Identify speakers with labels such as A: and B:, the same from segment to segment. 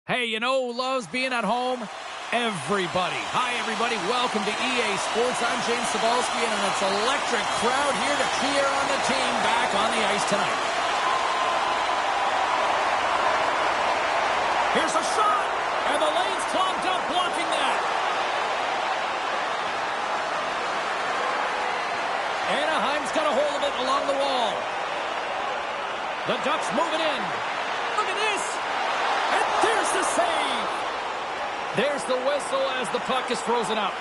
A: Hey, you know who loves being at home? Everybody. Hi, everybody. Welcome to EA Sports. I'm James Cebulski, and it's an electric crowd here to cheer on the team back on the ice tonight. Here's a shot, and the lane's clogged up, blocking that. Anaheim's got a hold of it along the wall. The Ducks move it in. Look at this. And there's the save. There's the whistle as the puck is frozen up.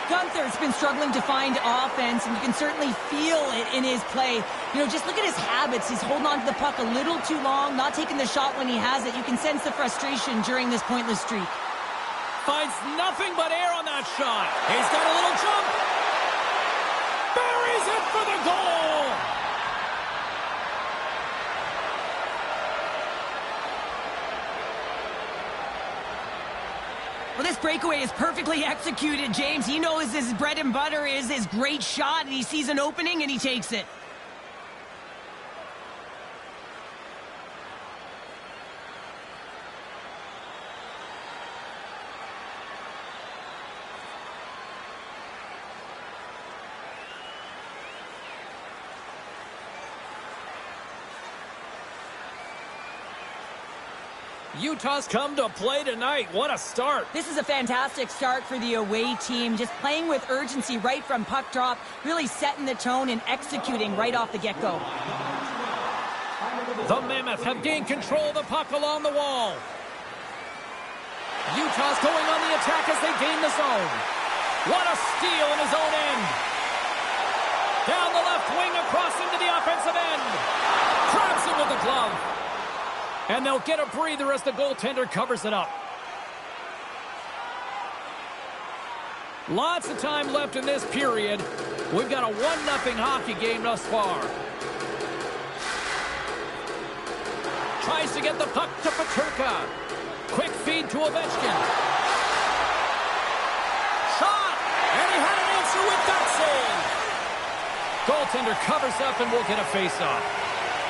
B: Gunther's been struggling to find offense, and you can certainly feel it in his play. You know, just look at his habits. He's holding on to the puck a little too long, not taking the shot when he has it. You can sense the frustration during this pointless streak.
A: Finds nothing but air on that shot. He's got a little jump. Buries it for the goal.
B: Well, this breakaway is perfectly executed, James. He knows his bread and butter is his great shot, and he sees an opening, and he takes it.
A: Utah's come to play tonight. What a start.
B: This is a fantastic start for the away team. Just playing with urgency right from puck drop, really setting the tone and executing right off the get-go.
A: The Mammoth have gained control of the puck along the wall. Utah's going on the attack as they gain the zone. What a steal in his own end. Down the left wing across into the offensive end. Grabs him with the glove. And they'll get a breather as the goaltender covers it up. Lots of time left in this period. We've got a 1-0 hockey game thus far. Tries to get the puck to Peterka. Quick feed to Ovechkin. Shot! And he had an answer with that save. Goaltender covers up and will get a face-off.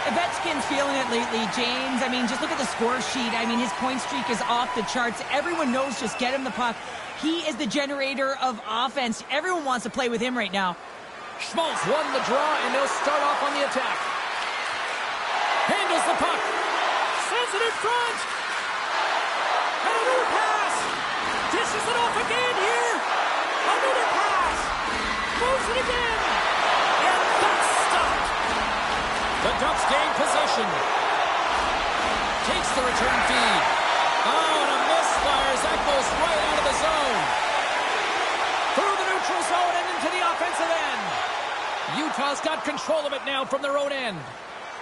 B: Ovechkin's feeling it lately, James. I mean, just look at the score sheet. I mean, his point streak is off the charts. Everyone knows just get him the puck. He is the generator of offense. Everyone wants to play with him right now.
A: Schmaltz won the draw, and they'll start off on the attack. Handles the puck. Sends it in front. And another pass. Dishes it off again here. Another pass. Moves it again. And that's stopped. The Ducks gain possession. Takes the return feed. Oh, and a misfire as that goes right out of the zone. Through the neutral zone and into the offensive end. Utah's got control of it now from their own end.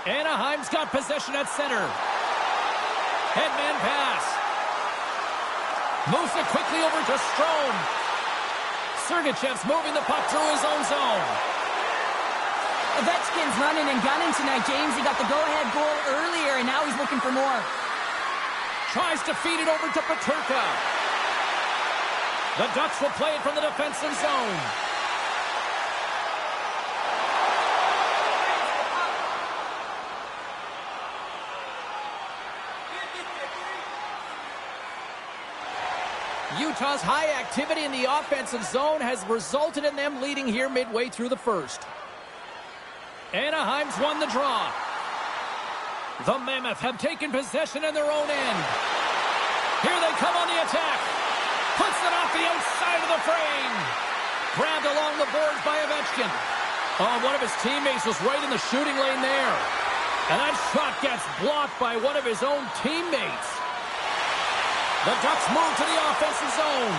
A: Anaheim's got possession at center. Headman pass. Moves it quickly over to Strome. Sergachev's moving the puck through his own zone.
B: Ovechkin's running and gunning tonight, James. He got the go-ahead goal earlier, and now he's looking for more.
A: Tries to feed it over to Peterka. The Ducks will play it from the defensive zone. Utah's high activity in the offensive zone has resulted in them leading here midway through the first. Anaheim's won the draw. The Mammoth have taken possession in their own end. Here they come on the attack. Puts it off the outside of the frame. Grabbed along the boards by Ovechkin. Oh, one of his teammates was right in the shooting lane there. And that shot gets blocked by one of his own teammates. The Ducks move to the offensive zone.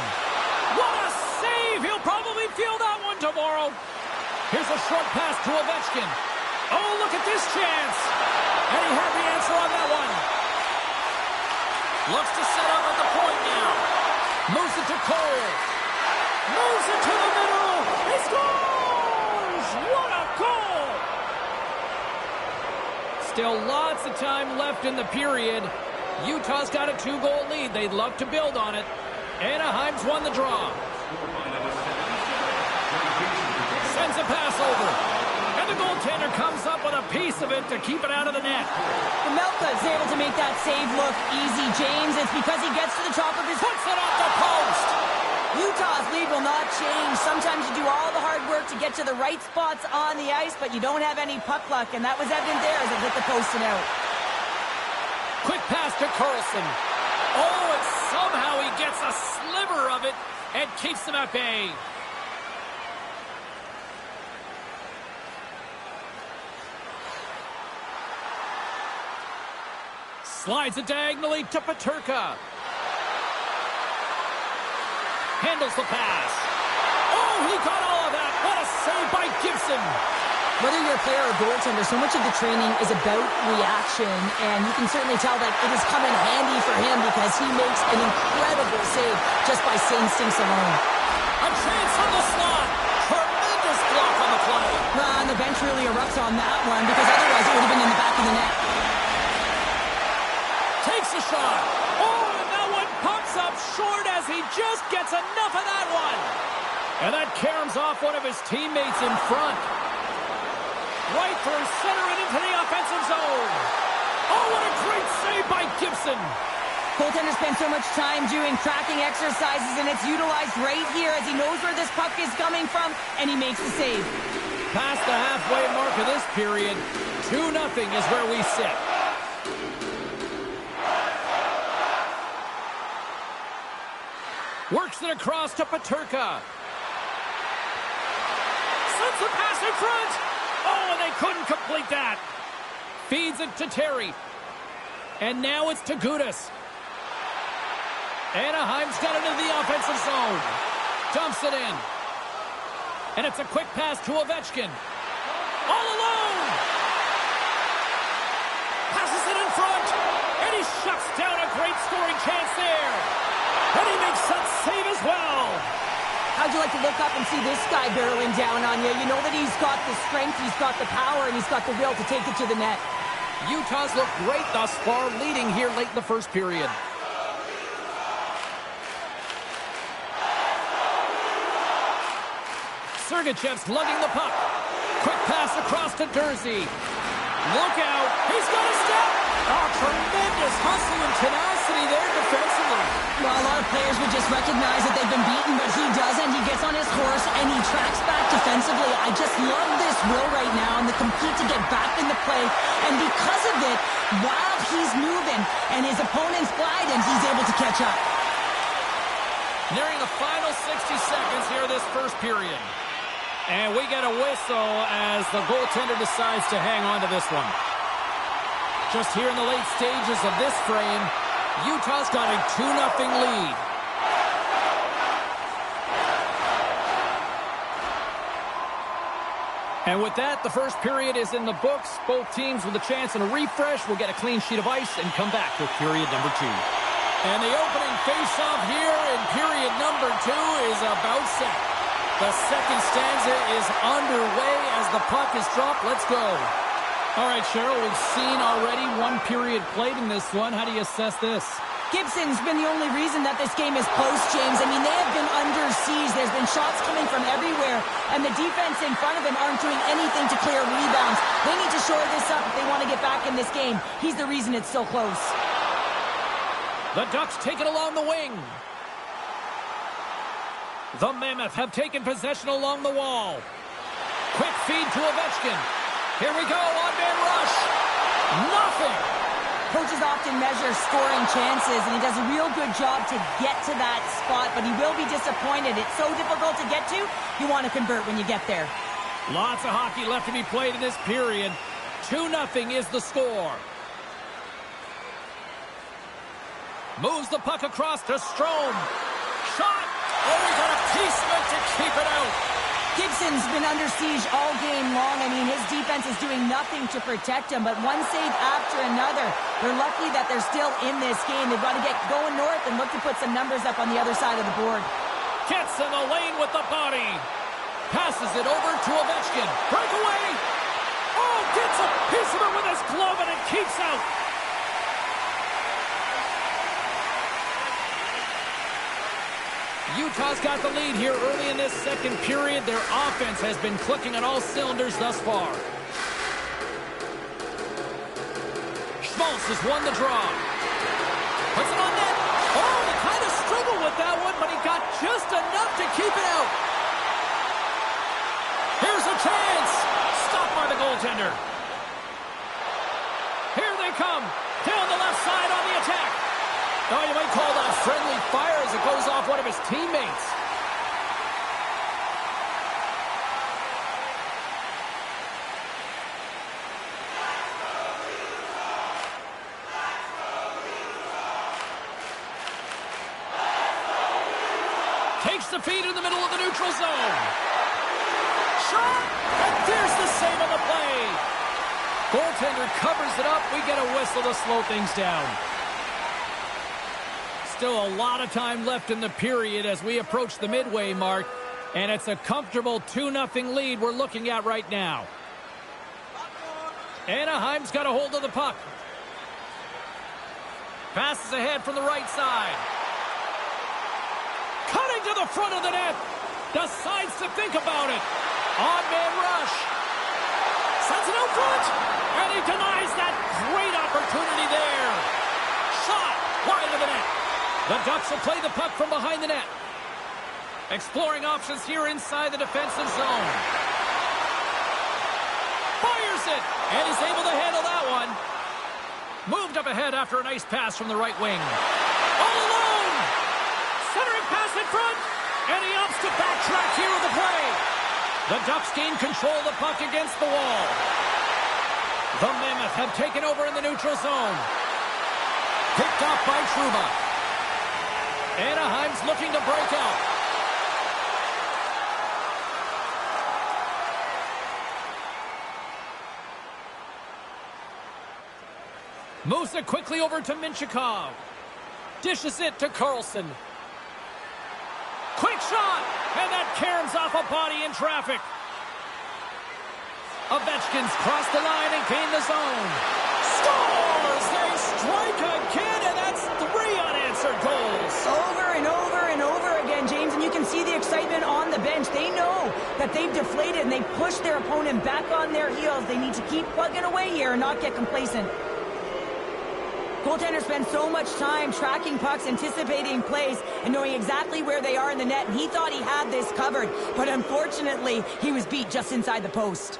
A: What a save! He'll probably feel that one tomorrow. Here's a short pass to Ovechkin. Oh, look at this chance. And he had the answer on that one. Looks to set up at the point now. Moves it to Cole. Moves it to the middle. He scores! What a goal! Still lots of time left in the period. Utah's got a 2-goal lead. They'd love to build on it. Anaheim's won the draw. Sends a pass over. And the goaltender comes up with a piece of it to keep it out of the net.
B: Melka is able to make that save look easy, James. It's because he gets to the top of his...
A: Puts it off the post.
B: Utah's lead will not change. Sometimes you do all the hard work to get to the right spots on the ice, but you don't have any puck luck, and that was evident there as it hit the post and out.
A: Quick pass to Carlson. Oh, and somehow he gets a sliver of it and keeps them at bay. Slides it diagonally to Peterka. Handles the pass. Oh, he got all of that. What a save by Gibson.
B: Whether you're a player or goaltender, so much of the training is about reaction, and you can certainly tell that it has come in handy for him because he makes an incredible save just by instincts alone.
A: A chance on the slot. Tremendous block on the play.
B: And the bench really erupts on that one because otherwise it would have been in the back of the net.
A: Takes a shot. Oh, and that one pops up short as he just gets enough of that one. And that caroms off one of his teammates in front. Right through center and into the offensive zone. Oh, what a great save by Gibson.
B: Goaltender spends so much time doing tracking exercises, and it's utilized right here as he knows where this puck is coming from, and he makes the save.
A: Past the halfway mark of this period, 2-0 is where we sit. Works it across to Peterka. Sends the pass in front. Oh, and they couldn't complete that. Feeds it to Terry. And now it's to Gudas. Anaheim's got it into the offensive zone. Dumps it in. And it's a quick pass to Ovechkin. All alone. Passes it in front. And he shuts down a great scoring chance there. And he makes that save as well.
B: How'd you like to look up and see this guy barreling down on you? You know that he's got the strength, he's got the power, and he's got the will to take it to the net.
A: Utah's looked great thus far, leading here late in the first period. Sergachev's lugging the puck. Quick pass across to Durzi. Look out. He's got a step. Oh, tremendous hustle and tenacity there defensively.
B: Well, a lot of players would just recognize that they've been beaten, but he doesn't. He gets on his horse and he tracks back defensively. I just love this will right now and the complete to get back in the play. And because of it, while he's moving and his opponent's gliding, he's able to catch up.
A: Nearing the final 60 seconds here this first period. And we get a whistle as the goaltender decides to hang on to this one. Just here in the late stages of this frame, Utah's got a 2-0 lead. And with that, the first period is in the books. Both teams with a chance and a refresh will get a clean sheet of ice and come back with period number 2. And the opening face-off here in period number 2 is about set. The second stanza is underway as the puck is dropped. Let's go. All right, Cheryl, we've seen already one period played in this one. How do you assess this?
B: Gibson's been the only reason that this game is close, James. I mean, they have been under siege. There's been shots coming from everywhere, and the defense in front of him aren't doing anything to clear rebounds. They need to shore this up if they want to get back in this game. He's the reason it's so close.
A: The Ducks take it along the wing. The Mammoth have taken possession along the wall. Quick feed to Ovechkin. Here we go, on-man rush. Nothing.
B: Coaches often measure scoring chances, and he does a real good job to get to that spot, but he will be disappointed. It's so difficult to get to, you want to convert when you get there.
A: Lots of hockey left to be played in this period. 2-0 is the score. Moves the puck across to Strome. Shot. Oh, he got a piece of it to keep it out.
B: Gibson's been under siege all game long. I mean, his defense is doing nothing to protect him, but one save after another. They're lucky that they're still in this game. They've got to get going north and look to put some numbers up on the other side of the board.
A: Gets in the lane with the body. Passes it over to Ovechkin. Breakaway. Oh, gets a piece of it with his glove and it keeps out. Utah's got the lead here early in this second period. Their offense has been clicking on all cylinders thus far. Schmaltz has won the draw. Puts it on net. Oh, he kind of struggled with that one, but he got just enough to keep it out. Here's a chance. Stopped by the goaltender. Here they come. Down the left side on the attack. Oh, you might call that friendly fire as it goes off one of his teammates. Takes the feed in the middle of the neutral zone. Shot! And there's the save on the play. Goaltender covers it up. We get a whistle to slow things down. Still a lot of time left in the period as we approach the midway mark. And it's a comfortable 2-0 lead we're looking at right now. Anaheim's got a hold of the puck. Passes ahead from the right side. Cutting to the front of the net. Decides to think about it. On-man rush. Sends it out front. And he denies that great opportunity there. Shot wide of the net. The Ducks will play the puck from behind the net. Exploring options here inside the defensive zone. Fires it. And he's able to handle that one. Moved up ahead after a nice pass from the right wing. All alone. Centering pass in front. And he opts to backtrack here with the play. The Ducks gain control of the puck against the wall. The Mammoth have taken over in the neutral zone. Picked off by Trouba. Anaheim's looking to break out. Moves it quickly over to Minchikov. Dishes it to Carlson. Quick shot! And that caroms off a body in traffic. Ovechkin's crossed the line and gained the zone. Scores! They strike again, and that's 3 unanswered goals.
B: Over and over and over again, James, and you can see the excitement on the bench. They know that they've deflated, and they push their opponent back on their heels. They need to keep plugging away here and not get complacent. Goaltender spends so much time tracking pucks, anticipating plays, and knowing exactly where they are in the net, and he thought he had this covered, but unfortunately, he was beat just inside the post.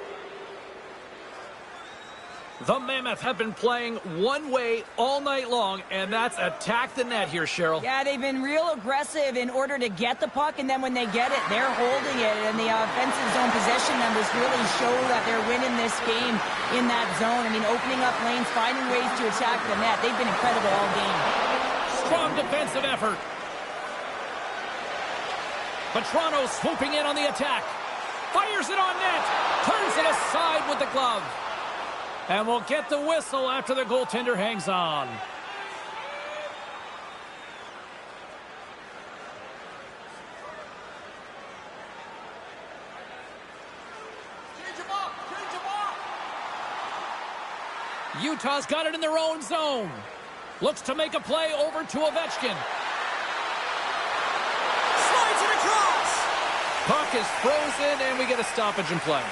A: The Mammoth have been playing one way all night long, and that's attack the net here, Cheryl.
B: Yeah, they've been real aggressive in order to get the puck, and then when they get it, they're holding it, and the offensive zone possession numbers really show that they're winning this game in that zone. I mean, opening up lanes, finding ways to attack the net. They've been incredible all game.
A: Strong defensive effort. But Toronto swooping in on the attack. Fires it on net. Turns it aside with the glove. And we'll get the whistle after the goaltender hangs on. Utah's got it in their own zone. Looks to make a play over to Ovechkin. Slides it across. Puck is frozen, and we get a stoppage in play.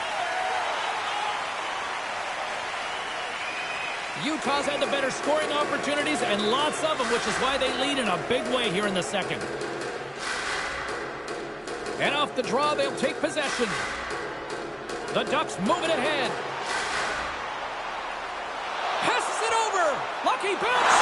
A: Utah's had the better scoring opportunities, and lots of them, which is why they lead in a big way here in the second. And off the draw, they'll take possession. The Ducks moving ahead. Passes it over. Lucky bounce.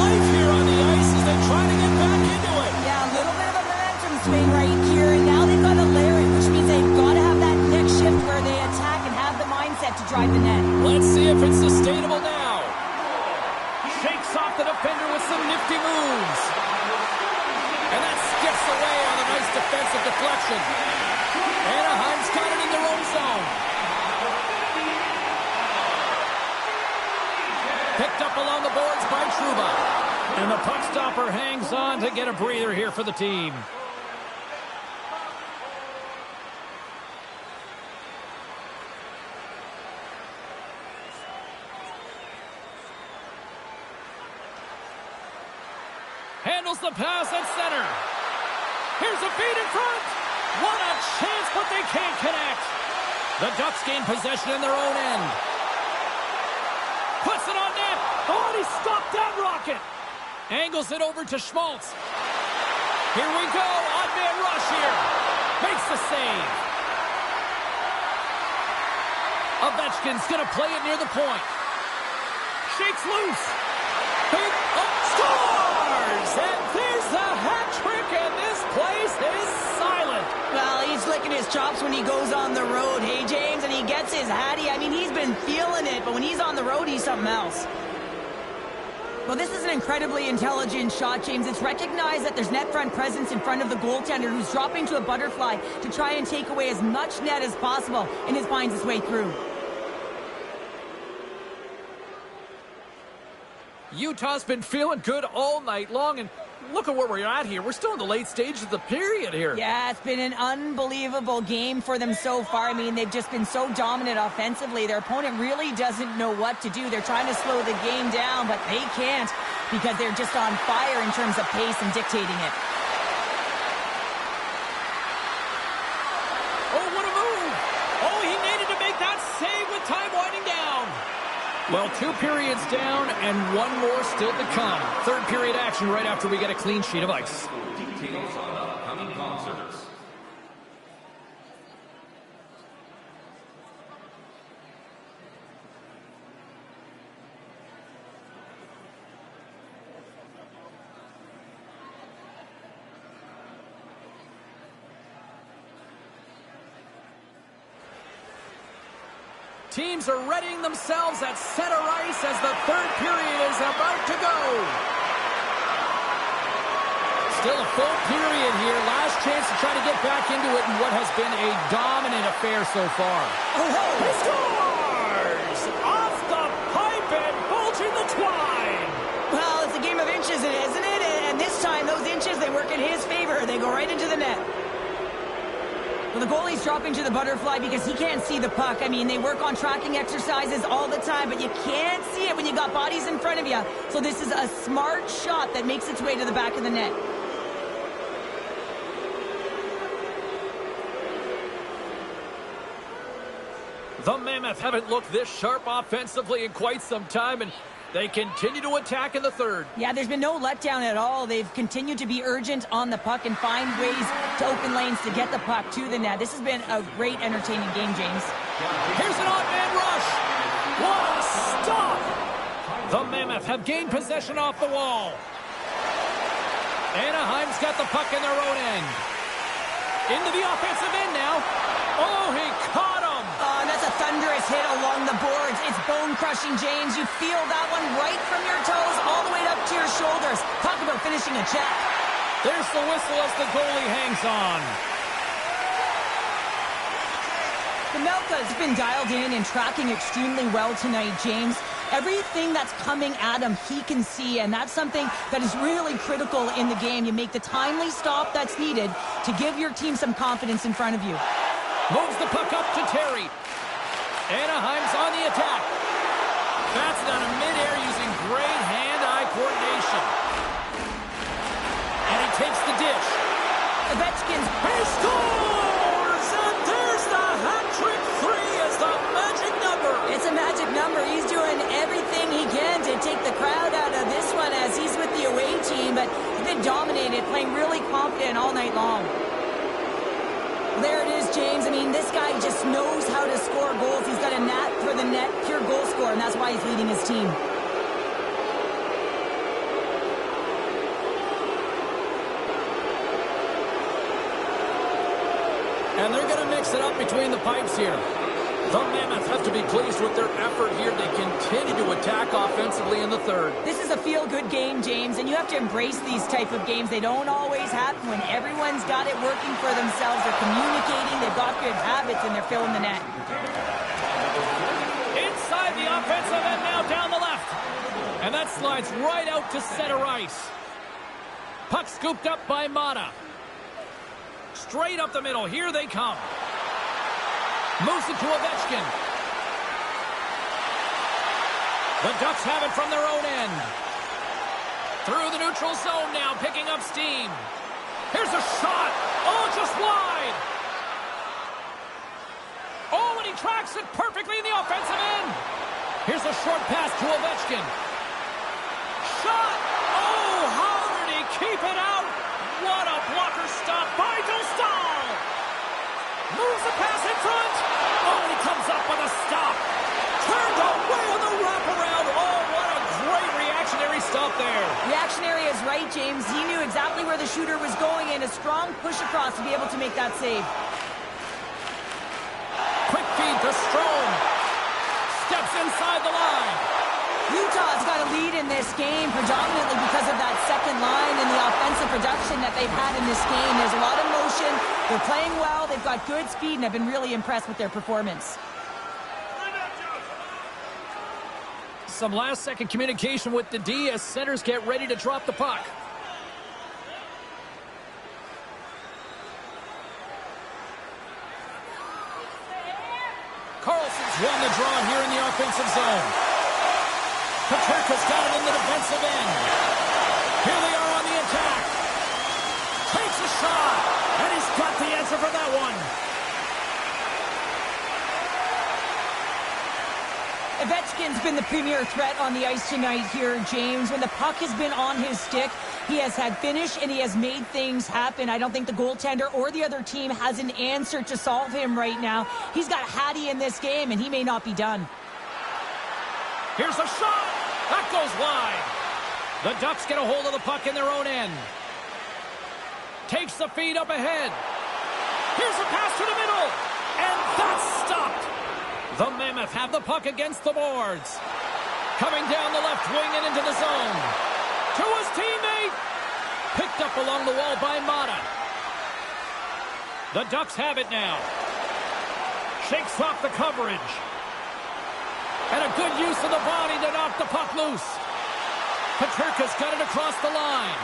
A: Life here on the ice as they try to get back into it.
B: Yeah, a little bit of a momentum swing right here, and now they've got to layer it, which means they've got to have that next shift where they attack and have the mindset to drive the net.
A: Let's see if it's sustainable now. Shakes off the defender with some nifty moves. And that skips away on a nice defensive deflection. Anaheim's got it in their own zone. Picked up along the boards by Trouba. And the puck stopper hangs on to get a breather here for the team. Handles the pass at center. Here's a feed in front. What a chance, but they can't connect. The Ducks gain possession in their own end. Puts it on net. Oh, and he stopped that rocket. Angles it over to Schmaltz. Here we go. Odd man rush here. Makes the save. Ovechkin's going to play it near the point. Shakes loose. Big up, scores! And there's the hat trick, and this place is silent.
B: Well, he's licking his chops when he goes on the road, hey, James, and he gets his hattie. I mean, he's been feeling it, but when he's on the road, he's something else. Well, this is an incredibly intelligent shot, James. It's recognized that there's net front presence in front of the goaltender who's dropping to a butterfly to try and take away as much net as possible, and it finds its way through.
A: Utah's been feeling good all night long, and look at where we're at here. We're still in the late stages of the period here.
B: Yeah, it's been an unbelievable game for them so far. I mean, they've just been so dominant offensively. Their opponent really doesn't know what to do. They're trying to slow the game down, but they can't because they're just on fire in terms of pace and dictating it.
A: Oh, what a move! Oh, he needed to make that save with time winding down. Well, 2 periods down and 1 more still to come. Third period action right after we get a clean sheet of ice.
C: Details on upcoming concerts.
A: Teams are readying themselves at center ice as the third period is about to go. Still a full period here. Last chance to try to get back into it in what has been a dominant affair so far.
B: Oh,
A: He scores! Off the pipe and bulging the twine.
B: well, it's a game of inches, isn't it? And this time, those inches, they work in his favor. They go right into the net. Well, the goalie's dropping to the butterfly because he can't see the puck. I mean, they work on tracking exercises all the time, but you can't see it when you got bodies in front of you. So this is a smart shot that makes its way to the back of the net.
A: The Mammoth haven't looked this sharp offensively in quite some time, and they continue to attack in the third.
B: Yeah, there's been no letdown at all. They've continued to be urgent on the puck and find ways to open lanes to get the puck to the net. This has been a great, entertaining game, James.
A: Here's an odd man rush. What a stop! The Mammoth have gained possession off the wall. Anaheim's got the puck in their own end. Into the offensive end now. Oh, he caught him!
B: And that's a thunderous hit along the boards. It's bone-crushing, James. You feel that one right from your toes all the way up to your shoulders. Talk about finishing a check.
A: There's the whistle as the goalie hangs on.
B: Pamelka's been dialed in and tracking extremely well tonight, James. Everything that's coming at him, he can see, and that's something that is really critical in the game. You make the timely stop that's needed to give your team some confidence in front of you.
A: Moves the puck up to Terry. Anaheim's on the attack. That's done in midair using great hand-eye coordination. And he takes the dish.
B: Ovechkin's...
A: He scores! And there's the hat trick. 3 is the magic number.
B: It's a magic number. He's doing everything he can to take the crowd out of this one as he's with the away team, but he's been dominated, playing really confident all night long. There it is, James. I mean, this guy just knows how to score goals. He's got a knack for the net, pure goal scorer, and that's why he's leading his team.
A: And they're going to mix it up between the pipes here. The Mammoth have to be pleased with their effort here. They continue to attack offensively in the third.
B: This is a feel-good game, James, and you have to embrace these type of games. They don't always happen when everyone's got it working for themselves. They're communicating, they've got good habits, and they're filling the net.
A: Inside the offensive end now down the left. And that slides right out to center ice. Puck scooped up by Mata. Straight up the middle. Here they come. Moves it to Ovechkin. The Ducks have it from their own end. Through the neutral zone now, picking up steam. Here's a shot. tracks it perfectly in the offensive end. Here's a short pass to Ovechkin. Shot! Oh, how did he keep it out? What a blocker stop by Dostal! Moves the pass in front. Oh, he comes up with a stop. Turned away on the wraparound. Oh, what a great reactionary stop there.
B: Reactionary is right, James. He knew exactly where the shooter was going and a strong push across to be able to make that save.
A: Quick feed to Strome. Steps inside the line.
B: Utah's got a lead in this game predominantly because of that second line and the offensive production that they've had in this game. There's a lot of motion. They're playing well. They've got good speed, and I've been really impressed with their performance.
A: Some last-second communication with the D as centers get ready to drop the puck. Carlson's won the draw here in the offensive zone. Paterka's got it in the defensive end. Here they are on the attack. Takes a shot, and he's got the answer for that one.
B: Ovechkin's been the premier threat on the ice tonight here, James. When the puck has been on his stick, he has had finish and he has made things happen. I don't think the goaltender or the other team has an answer to solve him right now. He's got Hattie in this game, and he may not be done.
A: Here's a shot. That goes wide. The Ducks get a hold of the puck in their own end. Takes the feed up ahead. Here's a pass to the middle. And that's stopped. The Mammoth have the puck against the boards. Coming down the left wing and into the zone. To his teammate. Picked up along the wall by Mata. The Ducks have it now. Shakes off the coverage. And a good use of the body to knock the puck loose. Paterka's got it across the line.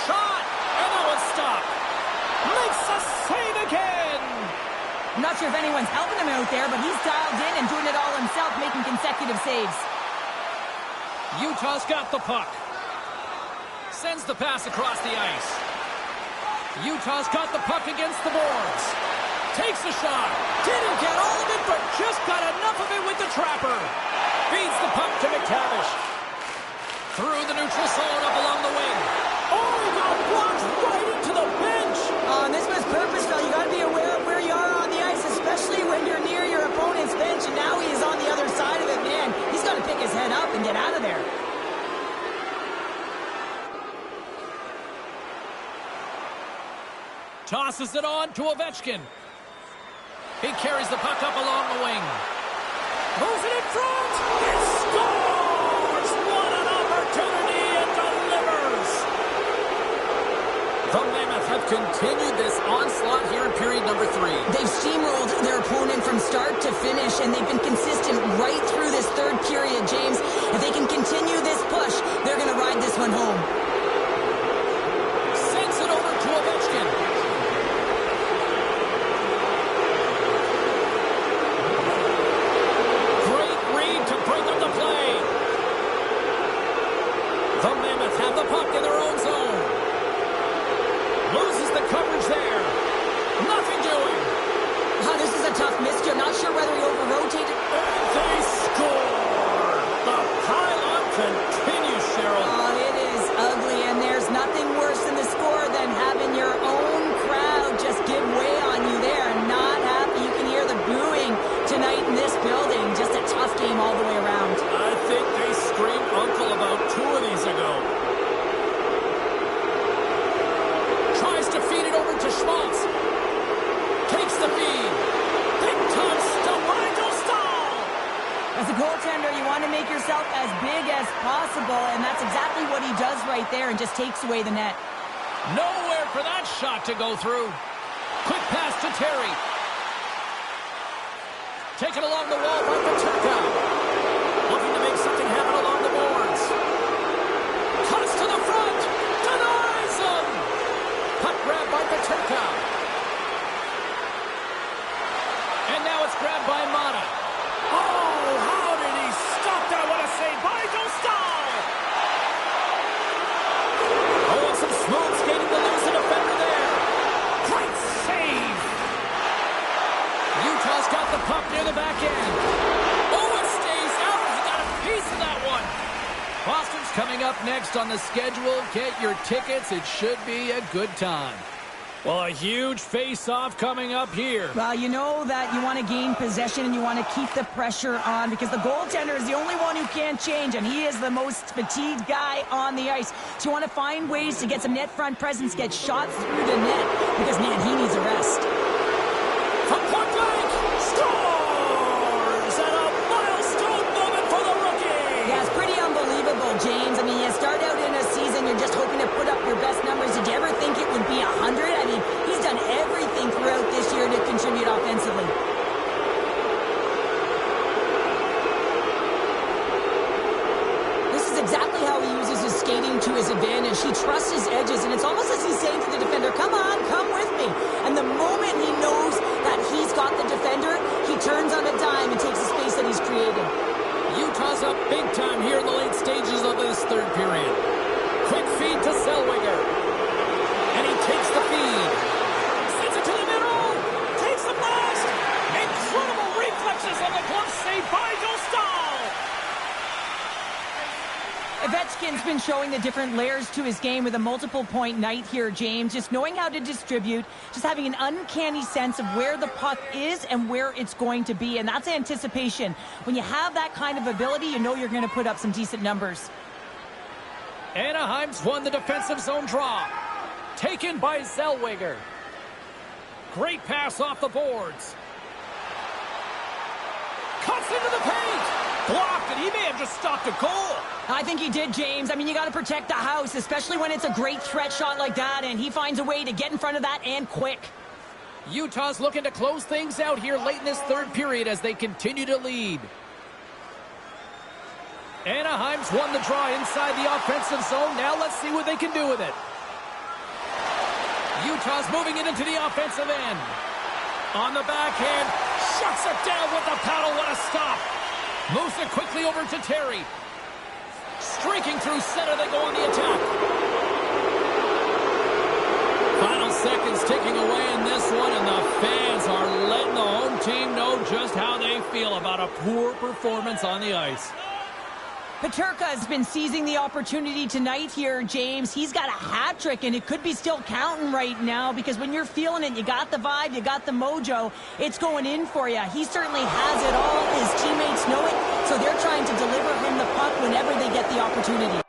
A: Shot! And that one's stopped. Makes a save again!
B: I'm not sure if anyone's helping him out there, but he's dialed in and doing it all himself, making consecutive saves.
A: Utah's got the puck. Sends the pass across the ice. Utah's got the puck against the boards. Takes a shot. Didn't get all of it, but just got enough of it with the trapper. Feeds the puck to McTavish. Through the neutral zone up along the wing. Oh, he got blocked right into the bench.
B: And this was purposeful. You got to be aware of where you are on the ice, especially when you're near your opponent's bench, and now he is on the other side of it. Man, he's got to pick his head up and get out of there.
A: Tosses it on to Ovechkin. He carries the puck up along the wing. Moves it in front. He scores! What an opportunity and delivers! The Mammoth have continued this onslaught here in period number 3.
B: They've steamrolled their opponent from start to finish, and they've been consistent right through this third period, James. If they can continue this push, they're going to ride this one home.
A: Sends it over to Ovechkin. The Mammoth have the puck in their own zone. Loses the coverage there. Nothing doing.
B: This is a tough miscue. I'm not sure whether he over-rotated.
A: And they score. The pile-on continues, Cheryl.
B: It is ugly, and there's nothing worse in the score than having your own crowd just give way on you there and not happy. You can hear the booing tonight in this building. Just a tough game all the way around.
A: I think they screamed uncle about 2 of these ago. Tries to feed it over to Schmaltz. Takes the feed. Big time stop by Dostal.
B: As a goaltender, you want to make yourself as big as possible, and that's exactly what he does right there and just takes away the net.
A: Nowhere for that shot to go through. Quick pass to Terry. Taken along the wall by Paterka. Looking to make something happen along the boards. Cuts to the front. Denies him. Puck grab by Paterka. And now it's grabbed by Mata. Oh, how did he stop that? What a save by Dostal. Oh, and some smooth skating to lose the defender there. Great save. Utah's got the puck next on the schedule. Get your tickets. It should be a good time. Well, a huge face-off coming up here.
B: Well, you know that you want to gain possession and you want to keep the pressure on because the goaltender is the only one who can't change, and he is the most fatigued guy on the ice. So you want to find ways to get some net front presence, get shots through the net because, man, he needs a rest.
A: From point blank, scores! And a milestone moment for the rookie!
B: Yeah, it's pretty unbelievable, James. I mean, you start out in a season, you're just hoping to put up your best numbers. Did you ever think it would be 100? I mean, he's done everything throughout this year to contribute offensively. This is exactly how he uses his skating to his advantage. He trusts his edges, and it's almost as he's saying to the defender, come on, come with me. And the moment he knows that he's got the defender, he turns on a dime and takes the space that he's created.
A: Utah's up big time here in the late stages of this third period. Quick feed to Zellweger. And he takes the feed. Sends it to the middle. Takes the blast. Incredible reflexes on the glove save by Dostal.
B: Ovechkin's been showing the different layers to his game with a multiple-point night here, James. Just knowing how to distribute, just having an uncanny sense of where the puck is and where it's going to be, and that's anticipation. When you have that kind of ability, you know you're going to put up some decent numbers.
A: Anaheim's won the defensive zone draw. Taken by Zellweger. Great pass off the boards. Cuts into the paint. Blocked, and he may have just stopped a goal.
B: I think he did, James. I mean, you got to protect the house, especially when it's a great threat shot like that, and he finds a way to get in front of that and quick.
A: Utah's looking to close things out here late in this third period as they continue to lead. Anaheim's won the draw inside the offensive zone. Now let's see what they can do with it. Utah's moving it into the offensive end. On the backhand, shuts it down with the paddle. What a stop. Moves it quickly over to Terry. Streaking through center, they go on the attack. Final seconds ticking away in this one, and the fans are letting the home team know just how they feel about a poor performance on the ice.
B: Peterka has been seizing the opportunity tonight here, James. He's got a hat trick, and it could be still counting right now because when you're feeling it, you got the vibe, you got the mojo, it's going in for you. He certainly has it all. His teammates know it, so they're trying to deliver him the puck whenever they get the opportunity.